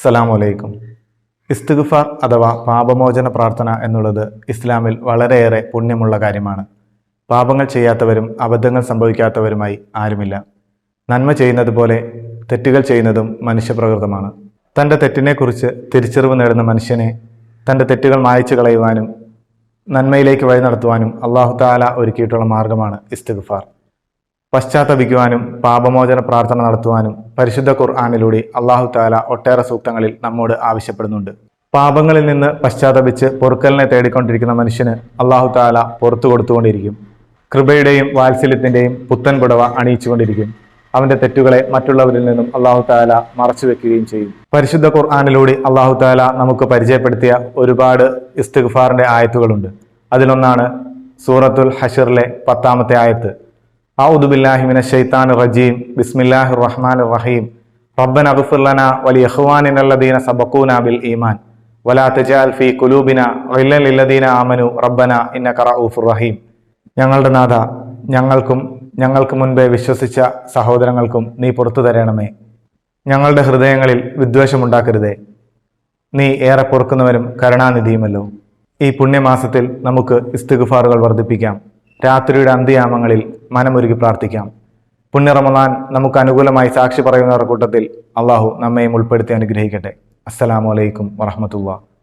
അസ്സലാമു അലൈക്കും. ഇസ്തിഗ്ഫാർ അഥവാ പാപമോചന പ്രാർത്ഥന എന്നുള്ളത് ഇസ്ലാമിൽ വളരെയേറെ പുണ്യമുള്ള കാര്യമാണ്. പാപങ്ങൾ ചെയ്യാത്തവരും അബദ്ധങ്ങൾ സംഭവിക്കാത്തവരുമായി ആരുമില്ല. നന്മ ചെയ്യുന്നത് പോലെ തെറ്റുകൾ ചെയ്യുന്നതും മനുഷ്യപ്രകൃതമാണ്. തൻ്റെ തെറ്റിനെക്കുറിച്ച് തിരിച്ചറിവ് നേടുന്ന മനുഷ്യനെ തൻ്റെ തെറ്റുകൾ മായ്ച്ചു കളയുവാനും നന്മയിലേക്ക് വഴി നടത്തുവാനും അല്ലാഹു തആല ഒരുക്കിയിട്ടുള്ള മാർഗമാണ് ഇസ്തിഗ്ഫാർ. പശ്ചാത്തപിക്കുവാനും പാപമോചന പ്രാർത്ഥന നടത്തുവാനും പരിശുദ്ധ ഖുർആനിലൂടെ അല്ലാഹു തആല ഒട്ടേറെ സൂക്തങ്ങളിൽ നമ്മോട് ആവശ്യപ്പെടുന്നുണ്ട്. പാപങ്ങളിൽ നിന്ന് പശ്ചാത്തപിച്ച് പൊറുക്കലിനെ തേടിക്കൊണ്ടിരിക്കുന്ന മനുഷ്യന് അല്ലാഹു തആല പുറത്തു കൊടുത്തുകൊണ്ടിരിക്കും. കൃപയുടെയും വാത്സല്യത്തിൻ്റെയും പുത്തൻ പുടവ അണിയിച്ചുകൊണ്ടിരിക്കും. അവൻ്റെ തെറ്റുകളെ മറ്റുള്ളവരിൽ നിന്നും അല്ലാഹു തആല മറച്ചു വെക്കുകയും ചെയ്യും. പരിശുദ്ധ ഖുർആനിലൂടെ അല്ലാഹു തആല നമുക്ക് പരിചയപ്പെടുത്തിയ ഒരുപാട് ഇസ്തിഗ്ഫാറിൻ്റെ ആയത്തുകളുണ്ട്. അതിലൊന്നാണ് സൂറത്തുൽ ഹശറിലെ 10-ാമത്തെ ആയത്ത്. അഊദു ബില്ലാഹി മിനശ് ശൈത്താനിർ റജീം ബിസ്മില്ലാഹിർ റഹ്മാനിർ റഹീം റബ്ബന ഇഗ്ഫിർ ലനാ വലിഇഖ്വാനിനൽ ലദീന സബഖൂനാ ബിൽ ഈമാൻ വലാ തജഅൽ ഫീ ഖുലൂബിനാ ഗില്ലൻ ലില്ലദീന ആമനൂ റബ്ബന ഇന്നക റഊഫുർ റഹീം. ഞങ്ങളുടെ നാഥ, ഞങ്ങൾക്ക് മുൻപേ വിശ്വസിച്ച സഹോദരങ്ങൾക്കും നീ പുറത്തു തരണമേ. ഞങ്ങളുടെ ഹൃദയങ്ങളിൽ വിദ്വേഷമുണ്ടാക്കരുതേ. നീ ഏറെ പൊറുക്കുന്നവനും കരുണാനിധിയുമല്ലോ. ഈ പുണ്യമാസത്തിൽ നമുക്ക് ഇസ്തിഗ്ഫാറുകൾ വർദ്ധിപ്പിക്കാം. രാത്രിയുടെ അന്ത്യയാമങ്ങളിൽ മനമൊരുക്കി പ്രാർത്ഥിക്കാം. പുണ്യ റമദാൻ നമുക്ക് അനുകൂലമായി സാക്ഷി പറയുന്നവരുടെ കൂട്ടത്തിൽ അള്ളാഹു നമ്മയും ഉൾപ്പെടുത്തി അനുഗ്രഹിക്കട്ടെ. അസ്സലാമു അലൈക്കും വറഹ്മത്തുള്ളാഹി.